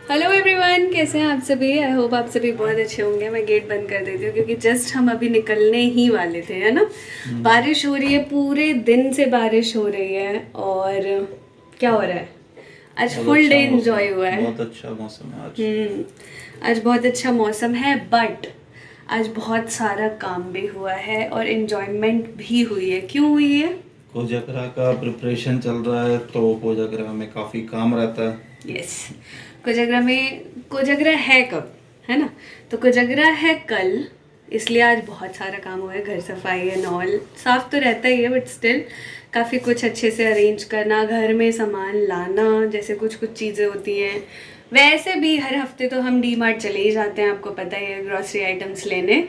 Hello everyone, कैसे हैं आप सभी। आई होप आप सभी बहुत अच्छे होंगे। मैं गेट बंद कर देती हूँ क्योंकि जस्ट हम अभी निकलने ही वाले थे, है ना। बारिश हो रही है, पूरे दिन से बारिश हो रही है। और क्या हो रहा है, आज फुल डे एंजॉय हुआ है। बहुत अच्छा मौसम है आज। आज बहुत अच्छा मौसम है, बट आज बहुत सारा काम भी हुआ है और एंजॉयमेंट भी हुई है। क्यों हुई है? कोजागरा का प्रिपरेशन चल रहा है, तो कोजागरा में काफ़ी काम रहता है। यस, कोजागरा है कब, है ना। तो कोजागरा है कल, इसलिए आज बहुत सारा काम हुआ है। घर सफाई है, नॉल साफ तो रहता ही है, बट स्टिल काफ़ी कुछ अच्छे से अरेंज करना, घर में सामान लाना, जैसे कुछ कुछ चीज़ें होती हैं। वैसे भी हर हफ्ते तो हम डी मार्ट चले ही जाते हैं, आपको पता ही है, ग्रॉसरी आइटम्स लेने।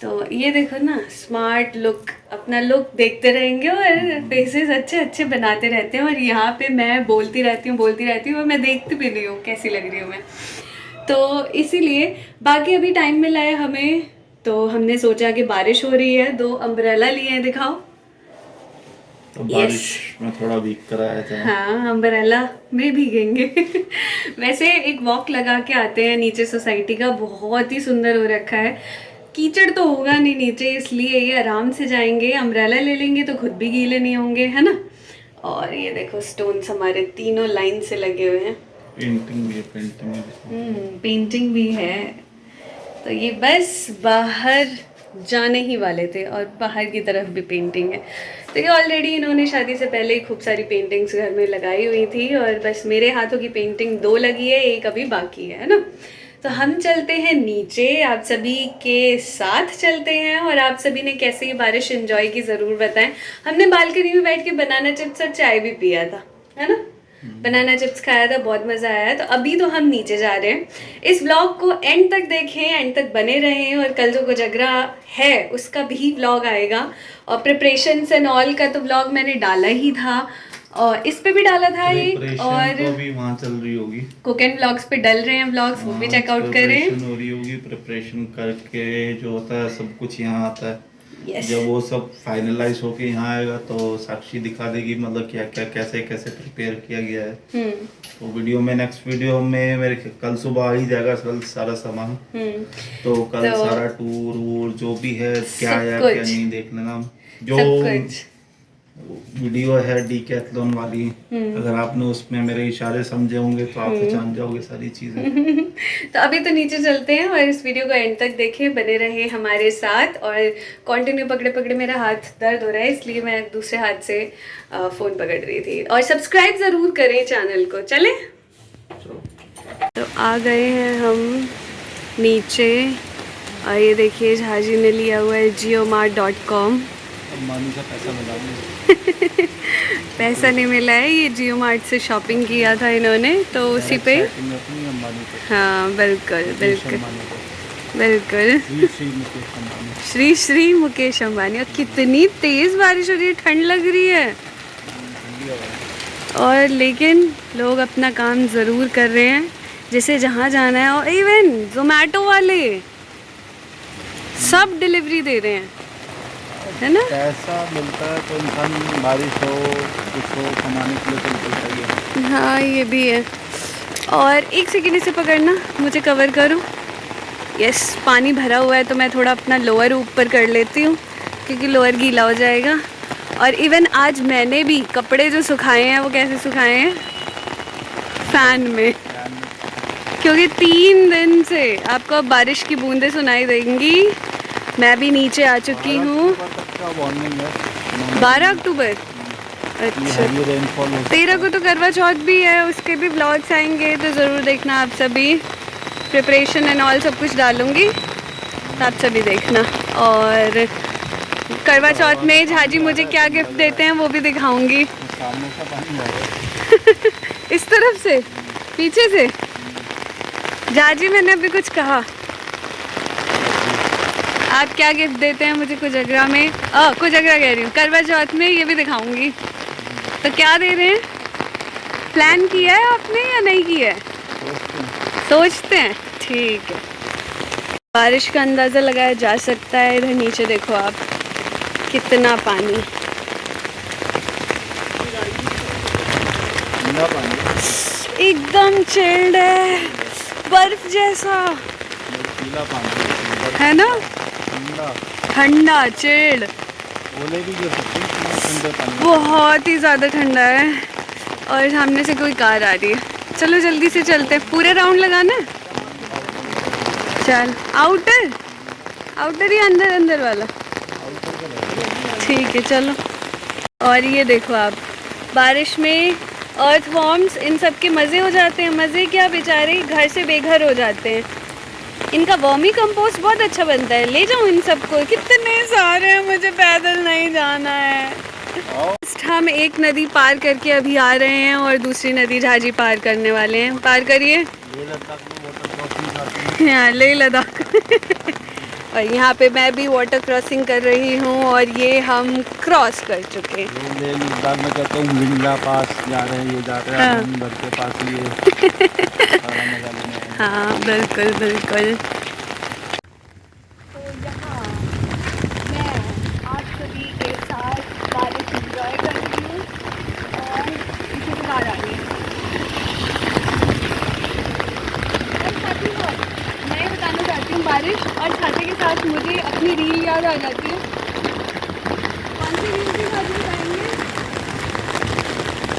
तो ये देखो ना, स्मार्ट लुक, अपना लुक देखते रहेंगे और फेसेस अच्छे अच्छे बनाते रहते हैं। और यहाँ पे मैं बोलती रहती हूँ और मैं देखती भी नहीं हूँ कैसी लग रही हूँ मैं। तो इसीलिए बाकी अभी टाइम मिला है हमें, तो हमने सोचा कि बारिश हो रही है, 2 अम्ब्रेला लिए हैं, दिखाओ। तो बारिश में थोड़ा भीग कर आया था। हाँ, अम्ब्रेला में भीगेंगे। वैसे एक वॉक लगा के आते हैं नीचे, सोसाइटी का बहुत ही सुंदर हो रखा है। कीचड़ तो होगा नहीं नीचे, इसलिए ये आराम से जाएंगे। अम्ब्रेला ले लेंगे तो खुद भी गीले नहीं होंगे, है ना। और ये देखो, स्टोन्स हमारे तीनों लाइन से लगे हुए हैं। पेंटिंग भी है, पेंटिंग भी है। तो ये बस बाहर जाने ही वाले थे और बाहर की तरफ भी पेंटिंग है। तो ये ऑलरेडी इन्होंने शादी से पहले ही खूब सारी पेंटिंग्स घर में लगाई हुई थी, और बस मेरे हाथों की पेंटिंग 2 लगी है, एक अभी बाकी है ना। तो हम चलते हैं नीचे, आप सभी के साथ चलते हैं। और आप सभी ने कैसे ये बारिश एंजॉय की ज़रूर बताएं। हमने बालकनी में बैठ के बनाना चिप्स और चाय भी पिया था, है ना। बनाना चिप्स खाया था, बहुत मज़ा आया। तो अभी तो हम नीचे जा रहे हैं। इस व्लॉग को एंड तक देखें, एंड तक बने रहें। और कल जो कोजागरा है उसका भी व्लॉग आएगा, और प्रिपरेशंस एंड ऑल का तो व्लॉग मैंने डाला ही था, और इस पे भी डाला था एक। और तो भी वहाँ चल रही होगी, कुक एंड व्लॉग्स पे डल रहे हैं व्लॉग्स, वो भी चेकआउट करें। हो रही होगी। प्रिपरेशन करके जो होता है सब कुछ यहाँ आता है। Yes. जब वो सब फाइनलाइज होके यहाँ आएगा तो साक्षी दिखा देगी, मतलब क्या क्या कैसे कैसे प्रिपेयर किया गया है। तो वीडियो में, नेक्स्ट वीडियो में मेरे कल सुबह आ ही जाएगा सारा सामान। तो कल सारा टूर वूर जो भी है, क्या है क्या नहीं, देख लेना। जो वीडियो है डीकैथलॉन वाली, अगर आपने उसमें मेरे इशारे समझे होंगे तो आप जान जाओगे सारी चीजें। तो अभी तो नीचे चलते हैं, और इस वीडियो को एंड तक देखें, बने रहे हमारे साथ। और कंटिन्यू पकड़े पकड़े मेरा हाथ दर्द हो रहा है, इसलिए मैं दूसरे हाथ से फ़ोन पकड़ रही थी। और सब्सक्राइब ज़रूर करें चैनल को। चले तो आ गए हैं हम नीचे, और ये देखिए झाजी ने लिया हुआ है jiomart.com। का पैसा मिला पैसा नहीं मिला है, ये जियो मार्ट से शॉपिंग किया था इन्होंने, तो उसी पे। हाँ बिल्कुल बिल्कुल बिल्कुल। श्री श्री मुकेश अंबानी। और कितनी तेज़ बारिश हो रही है, ठंड लग रही है, और लेकिन लोग अपना काम ज़रूर कर रहे हैं, जैसे जहाँ जाना है। और इवन जोमेटो वाले सब डिलीवरी दे रहे हैं, है ना। पैसा मिलता है तो इंसान बारिश हो कुछ हो कमाने के लिए तो निकलता ही है। हाँ ये भी है। और एक सेकेंड इसे पकड़ना, मुझे कवर करो। यस, पानी भरा हुआ है तो मैं थोड़ा अपना लोअर ऊपर कर लेती हूँ, क्योंकि लोअर गीला हो जाएगा। और इवन आज मैंने भी कपड़े जो सुखाए हैं, वो कैसे सुखाए हैं, फैन में, क्योंकि 3 दिन से आपको अब बारिश की बूंदें सुनाई देंगी। मैं भी नीचे आ चुकी हूँ। 12 अक्टूबर, अच्छा 13 को तो करवा चौथ भी है, उसके भी ब्लॉग्स आएंगे, तो ज़रूर देखना आप सभी। प्रिपरेशन एंड ऑल सब कुछ डालूंगी, तो आप सभी देखना। और करवा चौथ में झाजी मुझे क्या गिफ्ट देते हैं वो भी दिखाऊंगी। इस तरफ से, पीछे से। झाजी मैंने अभी कुछ कहा, आप क्या गिफ्ट देते हैं मुझे कोजागरा में, कोजागरा कह रही हूँ, करवा चौथ में, ये भी दिखाऊंगी। तो क्या दे रहे हैं, प्लान किया है आपने या नहीं किया है? सोचते हैं, ठीक है। बारिश का अंदाज़ा लगाया जा सकता है। इधर नीचे देखो आप, कितना पानी, एकदम चिल्ड है। बर्फ जैसा पीला पानी है ना, ठंडा, ठंडा चिल्ड, ओले भी गिर सकते हैं इतना ठंडे पानी। बहुत ही ज़्यादा ठंडा है। और सामने से कोई कार आ रही है। चलो जल्दी से चलते हैं, पूरे राउंड लगाना है। चल आउटर, आउटर ही अंदर अंदर वाला, ठीक है चलो। और ये देखो आप, बारिश में अर्थवॉर्म्स इन सब के मज़े हो जाते हैं। मज़े क्या, बेचारे घर से बेघर हो जाते हैं। इनका वर्मी कंपोस्ट बहुत अच्छा बनता है, ले जाओ इन सबको। कितने सारे हैं, मुझे पैदल नहीं जाना है। हम एक नदी पार करके अभी आ रहे हैं और दूसरी नदी झाजी पार करने वाले हैं। पार करिए, यहाँ लेह लद्दाख और यहाँ पे मैं भी वाटर क्रॉसिंग कर रही हूँ और ये हम क्रॉस कर चुके हैं। लेह लद्दाख में कहता हूँ लिंगला पास जा रहे हैं, ये जा रहे हैं हाँ। हम घर के पास ही है। सारा मजा लेना है। हाँ बिल्कुल बिल्कुल। तो यहाँ मैं आप सभी के साथ बारिश इंजॉय कर रही हूँ और इसे बाहर आ रही हूँ। मैं बताना चाहती हूँ, बारिश और छाते के साथ मुझे अपनी रील याद आ जाती है। कौन सी रील थी बात बताएंगे?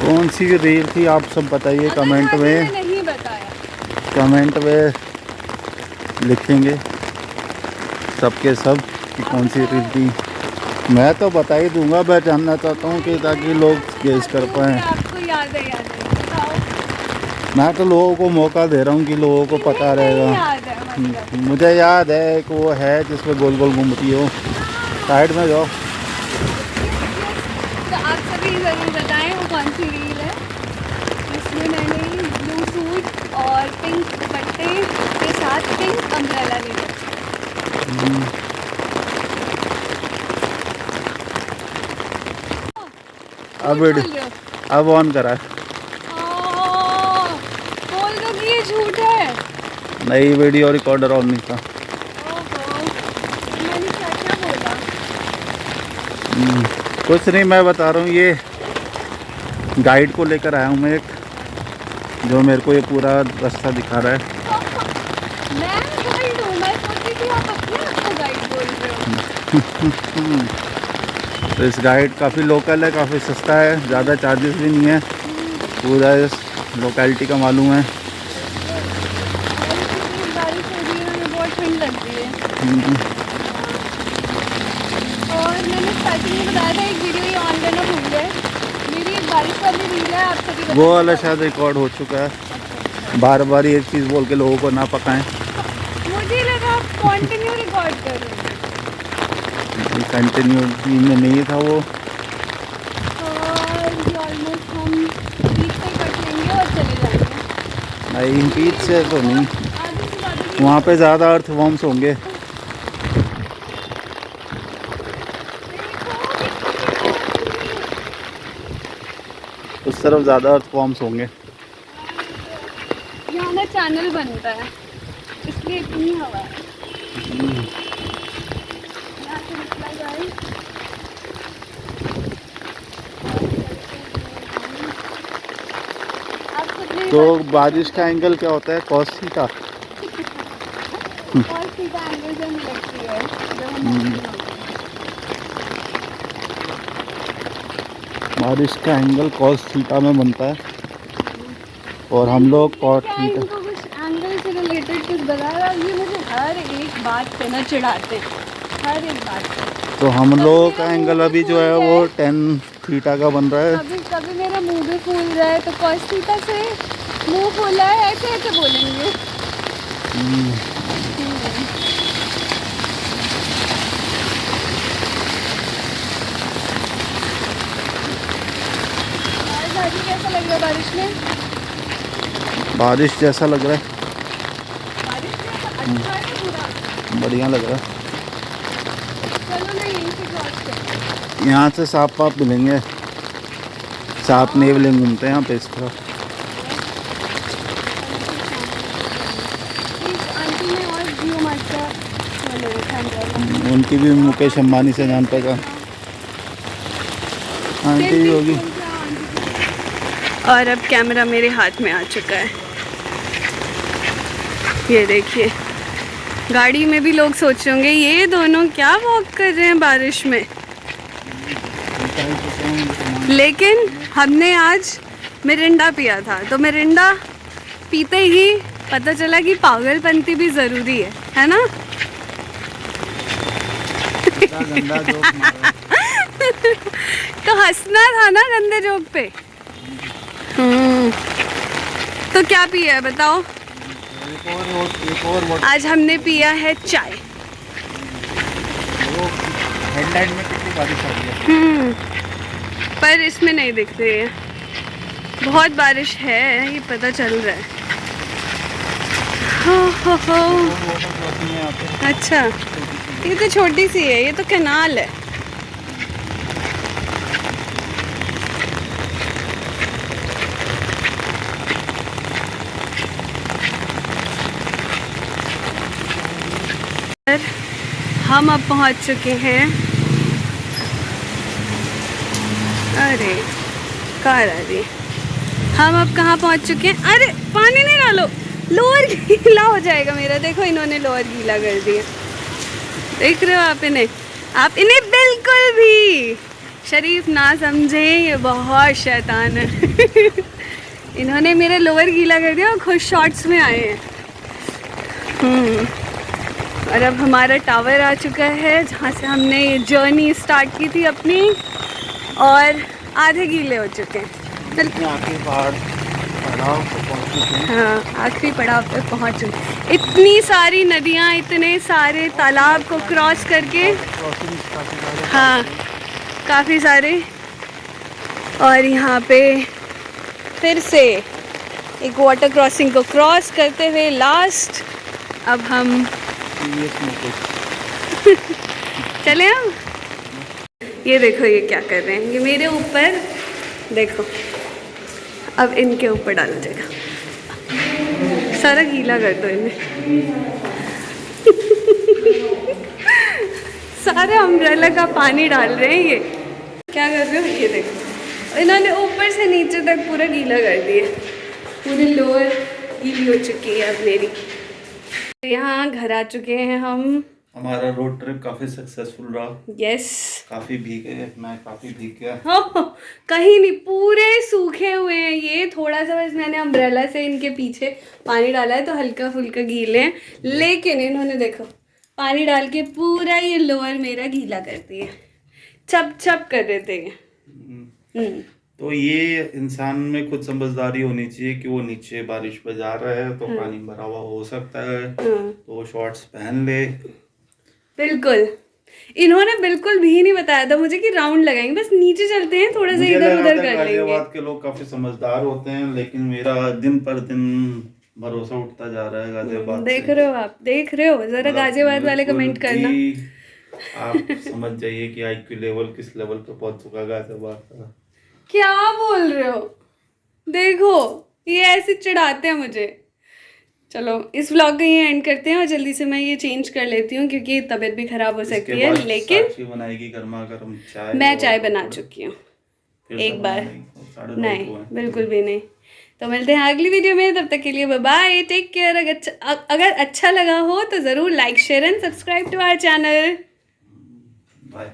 कौन सी रील थी आप सब बताइए कमेंट में। नहीं बताया, कमेंट में लिखेंगे सबके सब कि कौन सी रील थी। मैं तो बता ही दूंगा, मैं जानना चाहता हूँ कि ताकि लोग गेस कर पाएँ। आपको याद है, बताओ। मैं तो लोगों को मौका दे रहा हूँ कि लोगों को पता रहेगा। याद है मतलब। मुझे याद है एक वो है जिसमें गोल गोल घूमती हो। साइड में जाओ। तो आप सभी ज़रूर बताएं वो कौन सी रील है। इसमें मैंने ब्लू सूट और पिंक दुपट्टे के साथ पिंक अम्ब्रेला ले लिया। अब ऑन करा। बोल दो कि ये झूठ है। नई वीडियो रिकॉर्डर ऑन नहीं था। ओहो, मैंने क्या क्या बोला? कुछ नहीं, मैं बता रहा हूँ ये गाइड को लेकर आया हूँ मैं एक, जो मेरे को ये पूरा रास्ता दिखा रहा है। मैं गाइड हूँ, मैं सोची थी आप अपने आप को गाइड बोल रहे हो। तो इस गाइड काफ़ी लोकल है, काफ़ी सस्ता है, ज़्यादा चार्जेस भी नहीं है, पूरा इस लोकेलिटी का मालूम है। बारिश हो रही है, हमें बहुत ठंड लग रही है। और मैंने स्टार्टिंग में बताया था एक वीडियो ये ऑन करना भूल गए। मेरी एक बारिश वाली रील है, आप सभी वो वाला शायद रिकॉर्ड हो चुका है। बार बार एक चीज़ बोल के लोगों को ना पकाएं। मुझे लगा आप कंटिन्यू रिकॉर्ड कर रहे हैं। कंटिन्यू में नहीं था वो। और ये ऑलमोस्ट हम बीच पे कट लेंगे और चले जाएंगे। नहीं, बीच से तो नहीं, आगे से ज़्यादा वहाँ पे ज़्यादा अर्थवॉर्म्स होंगे। उस तरफ ज़्यादा अर्थवॉर्म्स होंगे। यहाँ ना चैनल बनता है, इसलिए इतनी हवा है। यहाँ से निकला जाए। आप कितने तो बारिश का एंगल क्या होता है? Cos theta. और सीधा एंगल से हमें लगती है जब हम बारिश का एंगल कॉस थीटा में बनता है और हम लोग कॉट क्या थीटा। इनको कुछ एंगल से रिलेटेड कुछ बताया? ये मुझे हर एक बात पे ना चिढ़ाते हैं, हर एक बात पे। तो हम लोगों का एंगल अभी जो है वो 10 थीटा का बन रहा है। कभी कभी मेरा मुंह भी फूल रहा है, तो कॉस थीटा से मुंह फूला है ऐसे ऐसे बोलेंगे। और दादी कैसा लग रहा है बारिश में? बारिश जैसा लग रहा है, बारिश में अच्छा है पूरा। बढ़िया लग रहा है। चलो ना यहीं से क्रॉस करते यहाँ से सांप पाप मिलेंगे, सांप नेवले घूमते हैं यहाँ पे इस तरफ। आंटी ने और जियो मार्ट का उनकी भी मुकेश अंबानी से जान पहचान आंटी भी होगी। और अब कैमरा मेरे हाथ में आ चुका है। ये देखिए, गाड़ी में भी लोग सोच रहे होंगे ये दोनों क्या वॉक कर रहे हैं बारिश में। लेकिन हमने आज मिरिंडा पिया था, तो मिरिंडा पीते ही पता चला कि पागलपंती भी ज़रूरी है ना। तो हंसना था ना गंदे जोक पे। तो क्या पिया है बताओ। आज हमने पिया है चाय। हेडलाइट में कितनी बारिश हो रही है। पर इसमें नहीं दिख रही है, बहुत बारिश है ये पता चल रहा है। हो। अच्छा, ये तो छोटी सी है, ये तो कैनाल है। हम अब पहुंच चुके हैं। अरे कार आ रही है। हम अब कहाँ पहुंच चुके हैं। अरे पानी नहीं डालो, लोअर गीला हो जाएगा मेरा। देखो इन्होंने लोअर गीला कर दिया, देख रहे हो आप इन्हें। आप इन्हें बिल्कुल भी शरीफ ना समझे, ये बहुत शैतान है। इन्होंने मेरा लोअर गीला कर दिया और खुद शॉर्ट्स में आए हैं। और अब हमारा टावर आ चुका है जहाँ से हमने ये जर्नी स्टार्ट की थी अपनी, और आधे गीले हो चुके हैं। हाँ, आखिरी पड़ाव पे पहुँच चुके। इतनी सारी नदियाँ, इतने सारे तालाब को क्रॉस करके, हाँ काफ़ी सारे। और यहाँ पे फिर से एक वाटर क्रॉसिंग को क्रॉस करते हुए लास्ट अब हम चले। हम ये देखो ये क्या कर रहे हैं, ये मेरे ऊपर देखो। अब इनके ऊपर डाल देगा, सारा गीला कर दो इन्हें। सारे अम्ब्रेला का पानी डाल रहे हैं ये। क्या कर रहे हो ये देखो, इन्होंने ऊपर से नीचे तक पूरा गीला कर दिया। पूरी लोअर गीली हो चुकी है अब मेरी। यहाँ घर आ चुके हैं हम। हमारा रोड ट्रिप काफी सक्सेसफुल रहा। यस, काफी भीगे, मैं काफी भीग गया। हाँ, कहीं नहीं, पूरे सूखे हुए हैं ये। थोड़ा सा बस मैंने अम्ब्रेला से इनके पीछे पानी डाला है तो हल्का फुल्का गीले हैं, लेकिन इन्होंने देखो पानी डाल के पूरा ये लोअर मेरा गीला कर दिया। चप चप कर रहे थे। तो ये इंसान में खुद समझदारी होनी चाहिए कि वो नीचे बारिश में जा रहा है तो पानी भरा हुआ हो सकता है, तो शॉर्ट्स पहन ले। बिल्कुल, इन्होंने बिल्कुल भी नहीं बताया था मुझे कि राउंड लगाएंगे, बस नीचे चलते हैं, थोड़ा सा इधर उधर कर लेंगे। गाजियाबाद के लोग काफी समझदार होते हैं, लेकिन मेरा दिन पर दिन भरोसा उठता जा रहा है गाजियाबाद। देख रहे हो आप, देख रहे हो, जरा गाजियाबाद वाले कमेंट करना। आप समझ जाइए कि IQ लेवल किस लेवल पे पहुंच चुका गाजियाबाद का। क्या बोल रहे हो, देखो ये ऐसे चिढ़ाते हैं मुझे। चलो इस व्लॉग का ये एंड करते हैं और जल्दी से मैं ये चेंज कर लेती हूँ क्योंकि तबीयत भी खराब हो सकती है। लेकिन बनाएगी गर्मा गर्म चाय। मैं चाय बना चुकी हूँ एक बार। नहीं, बिल्कुल भी नहीं। तो मिलते हैं अगली वीडियो में, तब तक के लिए बाय बाय, टेक केयर। अगर अच्छा लगा हो तो ज़रूर like share and subscribe to our channel. Bye.